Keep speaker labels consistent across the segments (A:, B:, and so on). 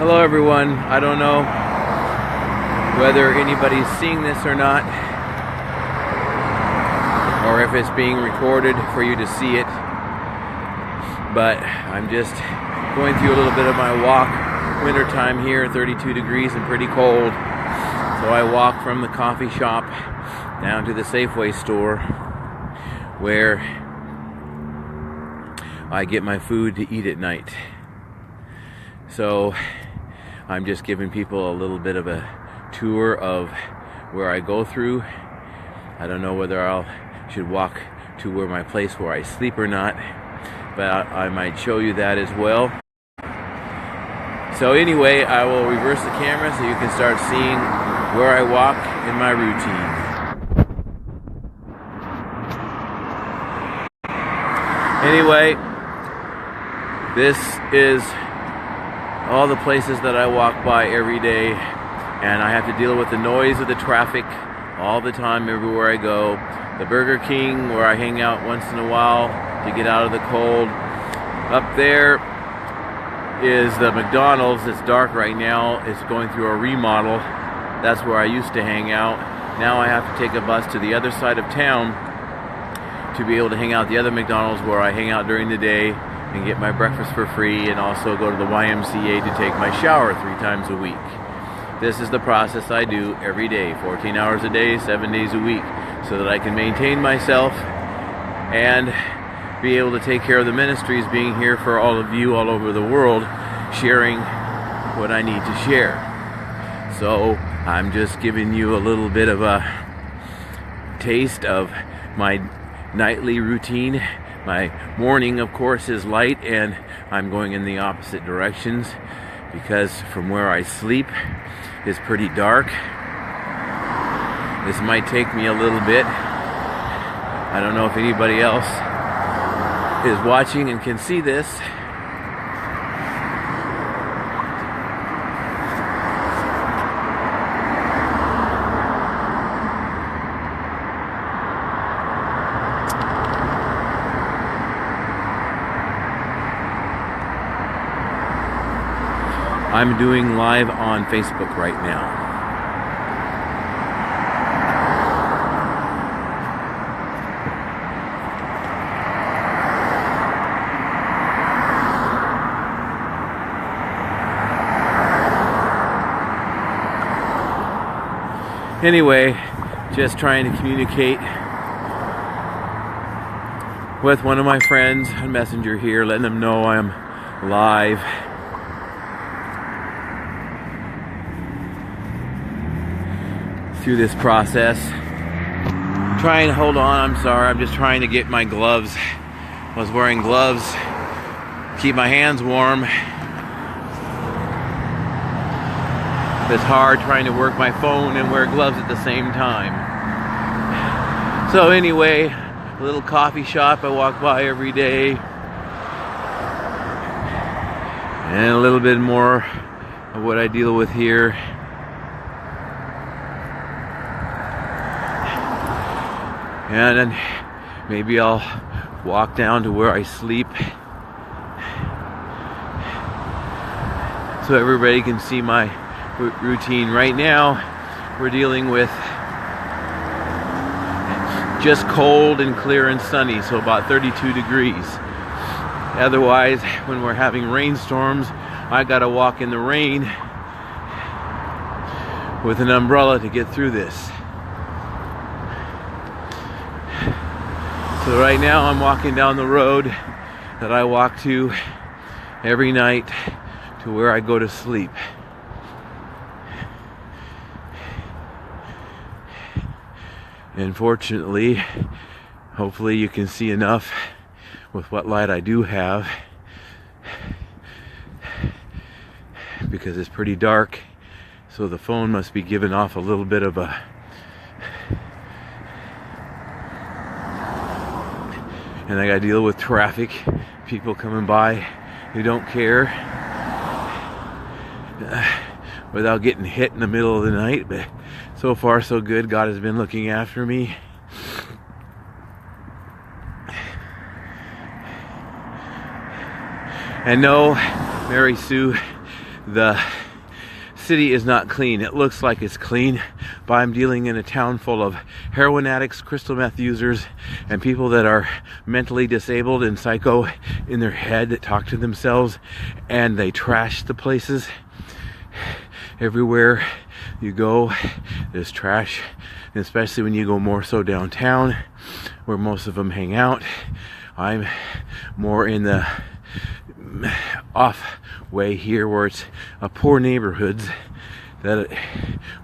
A: Hello everyone. I don't know whether anybody's seeing this or not, or if it's being recorded for you to see it, but I'm just going through a little bit of my walk. Wintertime here, 32 degrees and pretty cold. So I walk from the coffee shop down to the Safeway store where I get my food to eat at night. So I'm just giving people a little bit of a tour of where I go through. I don't know whether I should walk to my place where I sleep or not, but I might show you that as well. So anyway, I will reverse the camera so you can start seeing where I walk in my routine. Anyway, this is all the places that I walk by every day, and I have to deal with the noise of the traffic all the time everywhere I go. The Burger King, where I hang out once in a while to get out of the cold. Up there is the McDonald's. It's dark right now. It's going through a remodel. That's where I used to hang out. Now I have to take a bus to the other side of town to be able to hang out at the other McDonald's where I hang out during the day and get my breakfast for free, and also go to the YMCA to take my shower 3 times a week. This is the process I do every day, 14 hours a day, 7 days a week, so that I can maintain myself and be able to take care of the ministries, being here for all of you all over the world, sharing what I need to share. So I'm just giving you a little bit of a taste of my nightly routine. My morning, of course, is light, and I'm going in the opposite directions because from where I sleep is pretty dark. This might take me a little bit. I don't know if anybody else is watching and can see this. I'm doing live on Facebook right now. Anyway, just trying to communicate with one of my friends on Messenger here, letting them know I'm live. Through this process. Trying to hold on, I'm sorry, I'm just trying to get my gloves. I was wearing gloves, keep my hands warm. It's hard trying to work my phone and wear gloves at the same time. So anyway, a little coffee shop I walk by every day. And a little bit more of what I deal with here. And then maybe I'll walk down to where I sleep so everybody can see my routine. Right now, we're dealing with just cold and clear and sunny, so about 32 degrees. Otherwise, when we're having rainstorms, I gotta walk in the rain with an umbrella to get through this. So right now I'm walking down the road that I walk to every night to where I go to sleep. And fortunately, hopefully you can see enough with what light I do have, because it's pretty dark, so the phone must be giving off a little bit of a and I gotta deal with traffic, people coming by who don't care without getting hit in the middle of the night. But so far so good. God has been looking after me. And no, Mary Sue, the city is not clean. It looks like it's clean, but I'm dealing in a town full of heroin addicts, crystal meth users, and people that are mentally disabled and psycho in their head that talk to themselves, and they trash the places. Everywhere you go, there's trash, and especially when you go more so downtown, where most of them hang out. I'm more in the off way here, where it's a poor neighborhoods that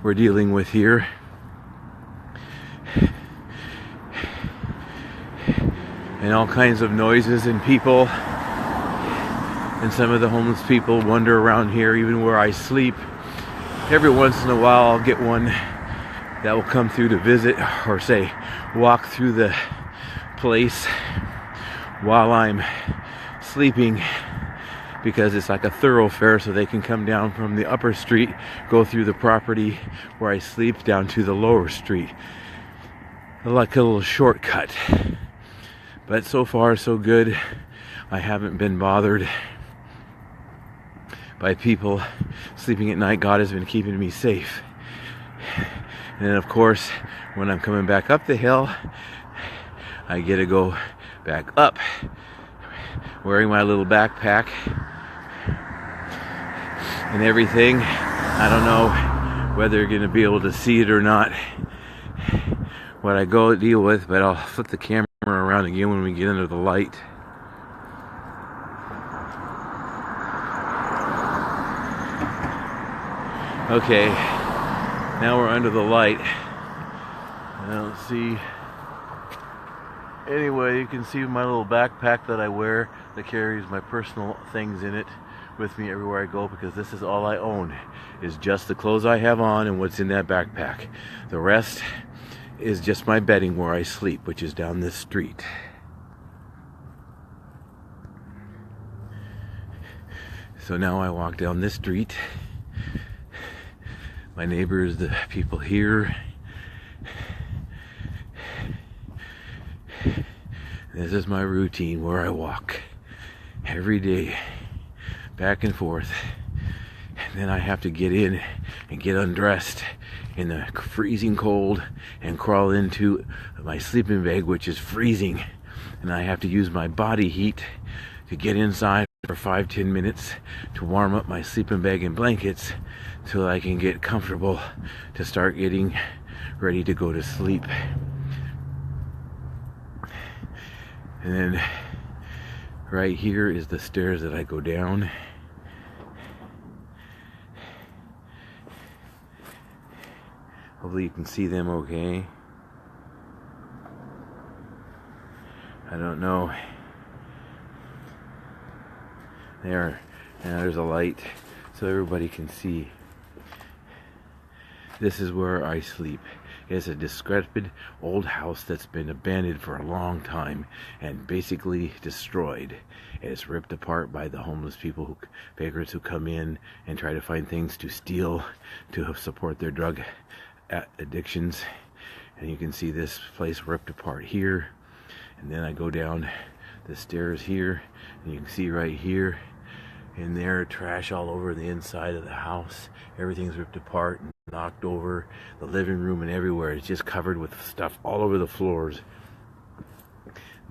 A: we're dealing with here. And all kinds of noises and people. And some of the homeless people wander around here, even where I sleep. Every once in a while I'll get one that will come through to visit, or say walk through the place while I'm sleeping, because it's like a thoroughfare, so they can come down from the upper street, go through the property where I sleep down to the lower street, like a little shortcut. But so far so good. I haven't been bothered by people sleeping at night. God has been keeping me safe. And then of course, when I'm coming back up the hill, I get to go back up wearing my little backpack and everything. I don't know whether you're going to be able to see it or not, what I go deal with, but I'll flip the camera around again when we get under the light. Okay, now we're under the light. I don't see. Anyway, you can see my little backpack that I wear that carries my personal things in it with me everywhere I go, because this is all I own, is just the clothes I have on and what's in that backpack. The rest is just my bedding where I sleep, which is down this street. So now I walk down this street. My neighbors, the people here. This is my routine where I walk every day, back and forth. And then I have to get in and get undressed in the freezing cold and crawl into my sleeping bag, which is freezing. And I have to use my body heat to get inside for 5-10 minutes to warm up my sleeping bag and blankets so I can get comfortable to start getting ready to go to sleep. And then right here is the stairs that I go down. Hopefully you can see them okay. I don't know. There, and there's a light so everybody can see. This is where I sleep. It's a decrepit old house that's been abandoned for a long time and basically destroyed. It's ripped apart by the homeless people, beggars who come in and try to find things to steal to support their drug addictions. And you can see this place ripped apart here. And then I go down the stairs here, and you can see right here in there, trash all over the inside of the house. Everything's ripped apart and knocked over. The living room and everywhere, it's just covered with stuff all over the floors.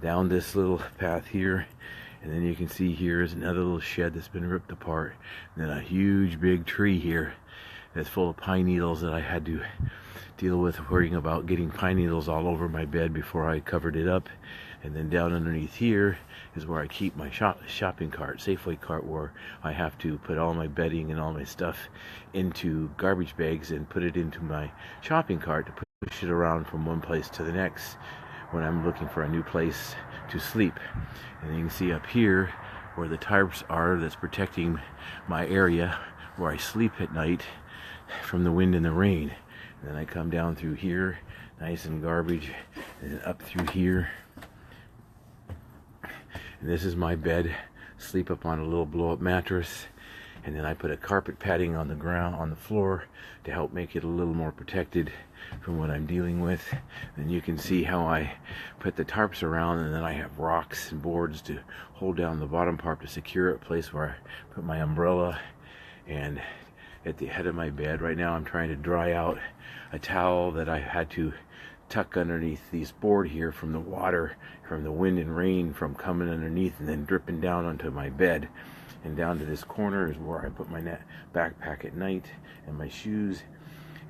A: Down this little path here, and then you can see here is another little shed that's been ripped apart. And then a huge big tree here that's full of pine needles that I had to deal with, worrying about getting pine needles all over my bed before I covered it up. And then down underneath here is where I keep my shopping cart, Safeway cart, where I have to put all my bedding and all my stuff into garbage bags and put it into my shopping cart to push it around from one place to the next when I'm looking for a new place to sleep. And you can see up here where the tarps are that's protecting my area where I sleep at night from the wind and the rain. And then I come down through here, nice and garbage, and then up through here. And this is my bed. Sleep up on a little blow-up mattress, and then I put a carpet padding on the ground, on the floor, to help make it a little more protected from what I'm dealing with. And you can see how I put the tarps around, and then I have rocks and boards to hold down the bottom part to secure it, place where I put my umbrella And at the head of my bed right now, I'm trying to dry out a towel that I had to tuck underneath these board here from the water, from the wind and rain from coming underneath and then dripping down onto my bed. And down to this corner is where I put my backpack at night and my shoes.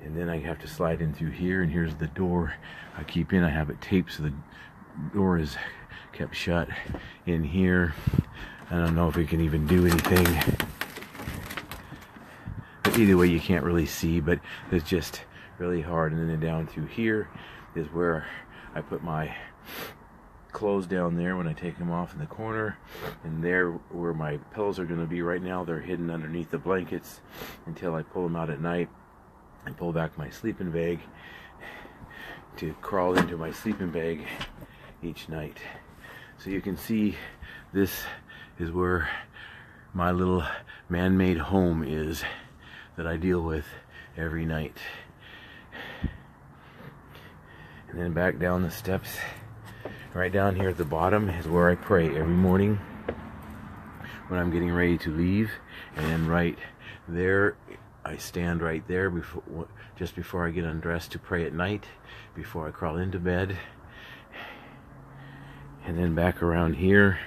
A: And then I have to slide in through here, and here's the door I keep in. I have it taped so the door is kept shut in here. I don't know if it can even do anything. But either way, you can't really see, but it's just really hard. And then down through here is where I put my clothes down there when I take them off in the corner. And there where my pillows are going to be right now, they're hidden underneath the blankets until I pull them out at night and pull back my sleeping bag to crawl into my sleeping bag each night. So you can see this is where my little man-made home is that I deal with every night. And then back down the steps, right down here at the bottom is where I pray every morning when I'm getting ready to leave. And then right there, I stand right there just before I get undressed to pray at night, before I crawl into bed. And then back around here,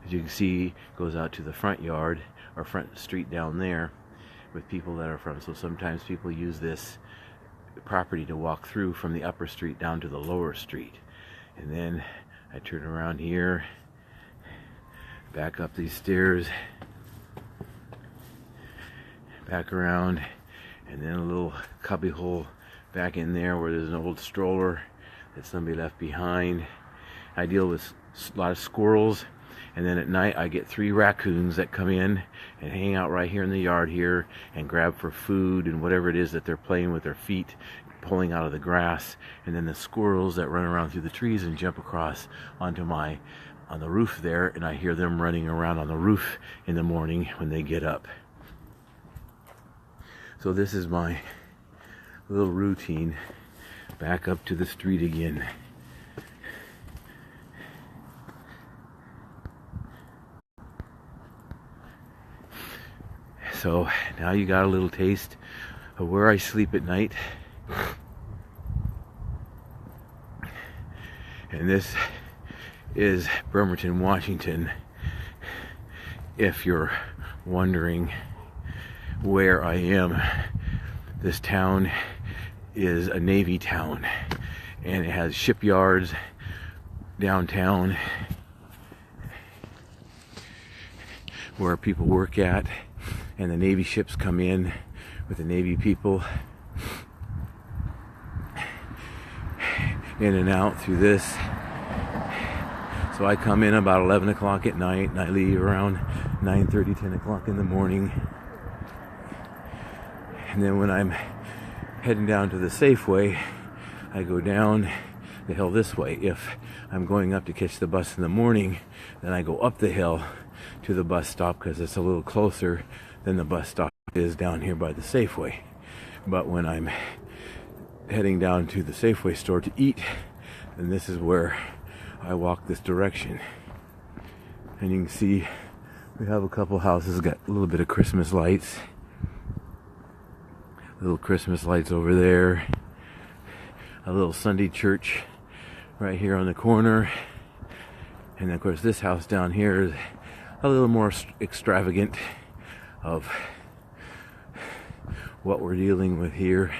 A: as you can see, goes out to the front yard or front street down there with people that are from. So sometimes people use this property to walk through from the upper street down to the lower street. And then I turn around here, back up these stairs, back around, and then a little cubby hole back in there where there's an old stroller that somebody left behind. I deal with a lot of squirrels, and then at night I get 3 raccoons that come in and hang out right here in the yard here and grab for food and whatever it is that they're playing with their feet, pulling out of the grass. And then the squirrels that run around through the trees and jump across onto on the roof there, and I hear them running around on the roof in the morning when they get up. So this is my little routine. Back up to the street again. So now you got a little taste of where I sleep at night. And this is Bremerton, Washington, if you're wondering where I am. This town is a Navy town, and it has shipyards downtown where people work at, and the Navy ships come in with the Navy people in and out through this. So I come in about 11 o'clock at night and I leave around 9:30, 10 o'clock in the morning. And then when I'm heading down to the Safeway, I go down the hill this way. If I'm going up to catch the bus in the morning, then I go up the hill to the bus stop because it's a little closer than the bus stop is down here by the Safeway. But when I'm heading down to the Safeway store to eat, then this is where I walk this direction. And you can see we have a couple houses got a little bit of Christmas lights. Little Christmas lights over there. A little Sunday church right here on the corner. And of course this house down here is a little more extravagant of what we're dealing with here.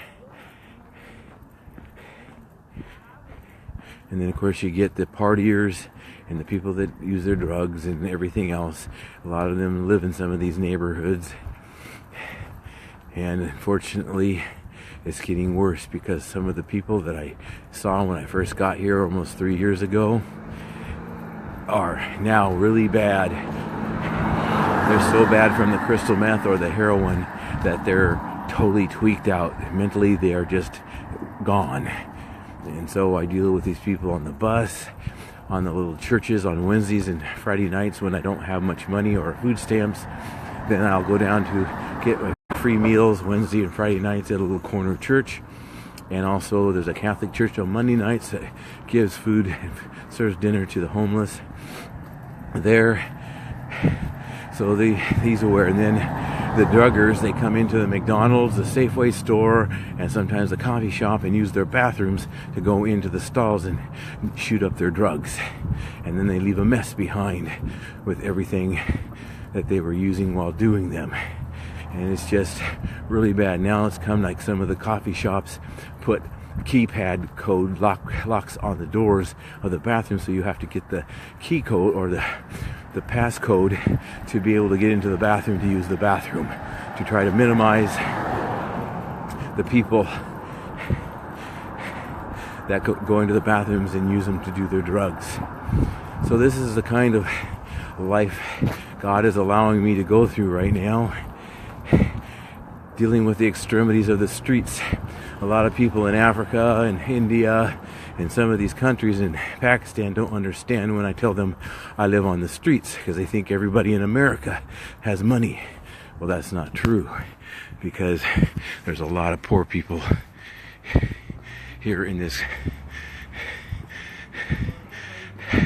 A: And then of course you get the partiers and the people that use their drugs and everything else. A lot of them live in some of these neighborhoods. And unfortunately, it's getting worse because some of the people that I saw when I first got here almost 3 years ago are now really bad. They're so bad from the crystal meth or the heroin that they're totally tweaked out. Mentally, they are just gone. And so I deal with these people on the bus, on the little churches on Wednesdays and Friday nights when I don't have much money or food stamps. Then I'll go down to get my free meals Wednesday and Friday nights at a little corner church. And also there's a Catholic church on Monday nights that gives food and serves dinner to the homeless there. So these are where, and then the druggers, they come into the McDonald's, the Safeway store, and sometimes the coffee shop and use their bathrooms to go into the stalls and shoot up their drugs. And then they leave a mess behind with everything that they were using while doing them. And it's just really bad. Now it's come like some of the coffee shops put keypad code locks on the doors of the bathroom, so you have to get the key code or the pass code to be able to get into the bathroom to use the bathroom, to try to minimize the people that go into the bathrooms and use them to do their drugs. So this is the kind of life God is allowing me to go through right now, dealing with the extremities of the streets. A lot of people in Africa and India and some of these countries in Pakistan don't understand when I tell them I live on the streets, because they think everybody in America has money. Well, that's not true, because there's a lot of poor people here in this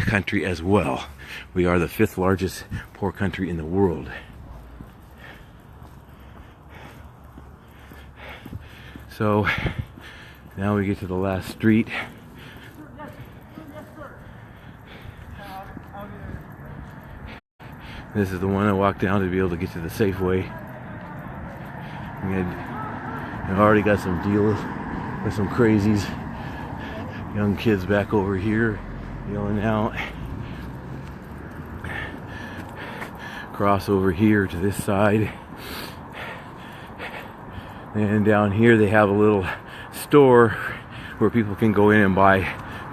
A: country as well. We are the 5th largest poor country in the world. So now we get to the last street. This is the one I walked down to be able to get to the Safeway. I've already got some deals with some crazies, young kids back over here yelling out. Cross over here to this side. And down here they have a little store where people can go in and buy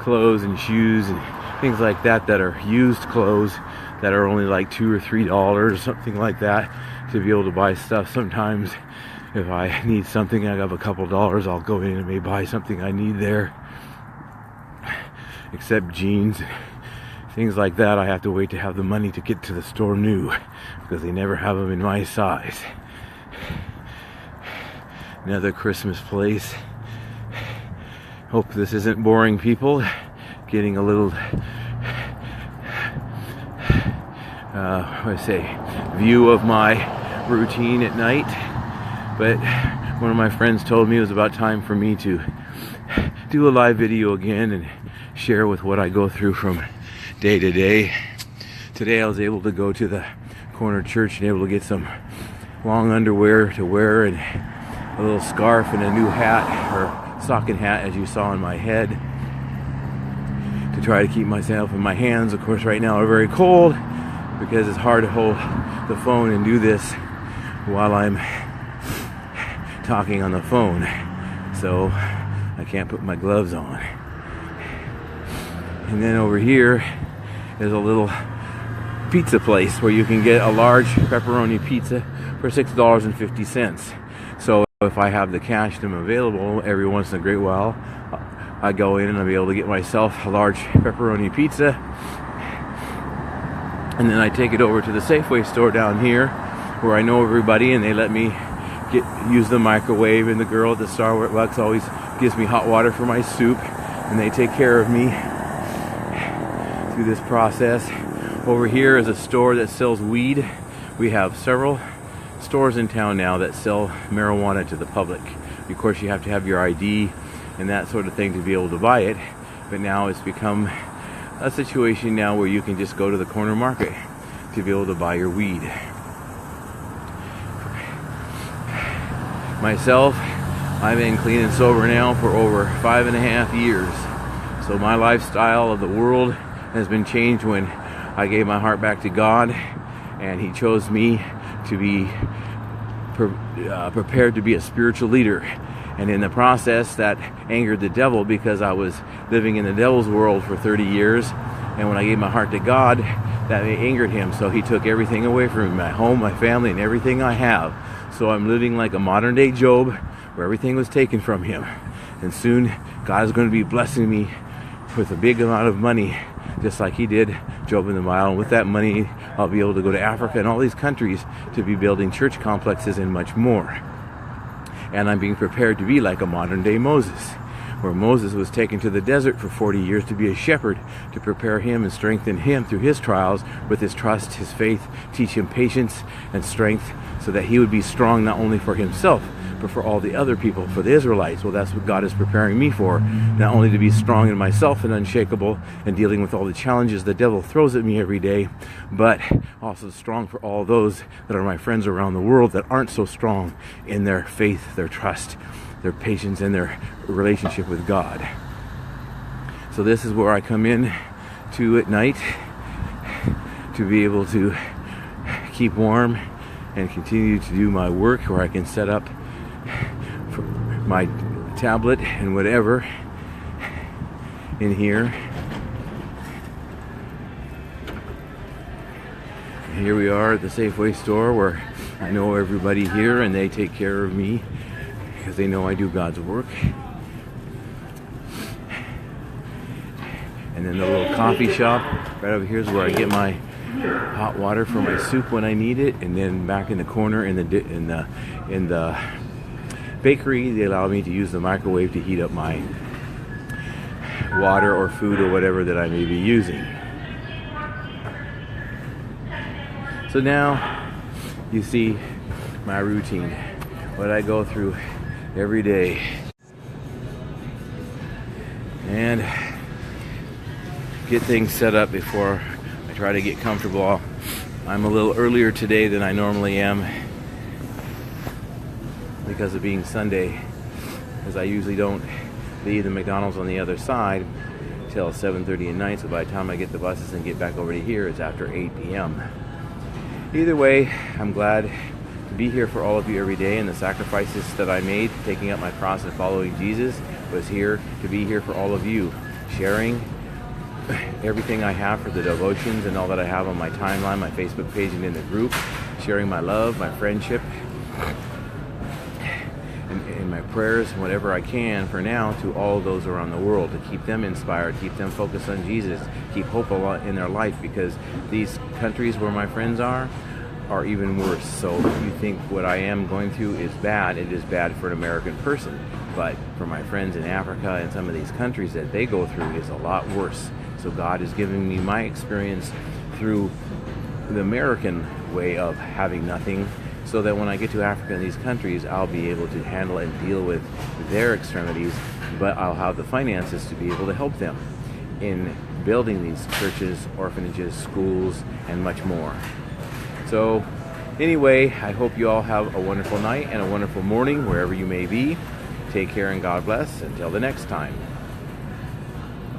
A: clothes and shoes and things like that are used clothes that are only like $2 or $3, something like that, to be able to buy stuff. Sometimes if I need something, I have a couple dollars, I'll go in and maybe buy something I need there. Except jeans, things like that, I have to wait to have the money to get to the store new, because they never have them in my size. Another Christmas place. Hope this isn't boring people. Getting a little view of my routine at night. But one of my friends told me it was about time for me to do a live video again and share with what I go through from day to day. Today I was able to go to the corner church and able to get some long underwear to wear and a little scarf and a new hat, or stocking hat, as you saw on my head, to try to keep myself in my hands. Of course, right now are very cold because it's hard to hold the phone and do this while I'm talking on the phone, so I can't put my gloves on. And then over here is a little pizza place where you can get a large pepperoni pizza for $6.50. So if I have the cash to available, every once in a great while I go in and I'll be able to get myself a large pepperoni pizza, and then I take it over to the Safeway store down here where I know everybody, and they let me use the microwave, and the girl at the Starbucks always gives me hot water for my soup, and they take care of me through this process. Over here is a store that sells weed. We have several stores in town now that sell marijuana to the public. Of course, you have to have your ID and that sort of thing to be able to buy it, but now it's become a situation now where you can just go to the corner market to be able to buy your weed. Myself, I've been clean and sober now for over 5.5 years. So my lifestyle of the world has been changed when I gave my heart back to God, and He chose me to be prepared to be a spiritual leader. And in the process, that angered the devil, because I was living in the devil's world for 30 years. And when I gave my heart to God, that angered Him. So He took everything away from me, my home, my family, and everything I have. So I'm living like a modern day Job, where everything was taken from him. And soon, God is going to be blessing me with a big amount of money, just like He did Job in the Bible. And with that money, I'll be able to go to Africa and all these countries to be building church complexes and much more. And I'm being prepared to be like a modern day Moses, where Moses was taken to the desert for 40 years to be a shepherd, to prepare him and strengthen him through his trials with his trust, his faith, teach him patience and strength so that he would be strong not only for himself, but for all the other people, for the Israelites. Well, that's what God is preparing me for, not only to be strong in myself and unshakable and dealing with all the challenges the devil throws at me every day, but also strong for all those that are my friends around the world that aren't so strong in their faith, their trust, their patience, and their relationship with God. So this is where I come in to at night to be able to keep warm and continue to do my work, where I can set up for my tablet and whatever in here. And here we are at the Safeway store, where I know everybody here and they take care of me because they know I do God's work. And then the little coffee shop right over here is where I get my hot water for my soup when I need it. And then back in the corner in the bakery, they allow me to use the microwave to heat up my water or food or whatever that I may be using. So now you see my routine, what I go through every day. And get things set up before I try to get comfortable. I'm a little earlier today than I normally am because of being Sunday, as I usually don't leave the McDonald's on the other side till 7:30 at night, so by the time I get the buses and get back over to here, it's after 8 p.m. Either way, I'm glad to be here for all of you every day, and the sacrifices that I made, taking up my cross and following Jesus, was here to be here for all of you, sharing everything I have for the devotions and all that I have on my timeline, my Facebook page, and in the group, sharing my love, my friendship, and my prayers, whatever I can for now, to all those around the world, to keep them inspired, keep them focused on Jesus, keep hope a lot in their life, because these countries where my friends are even worse. So if you think what I am going through is bad, it is bad for an American person. But for my friends in Africa and some of these countries that they go through is a lot worse. So God is giving me my experience through the American way of having nothing, so that when I get to Africa and these countries, I'll be able to handle and deal with their extremities, but I'll have the finances to be able to help them in building these churches, orphanages, schools, and much more. So anyway, I hope you all have a wonderful night and a wonderful morning wherever you may be. Take care and God bless. Until the next time.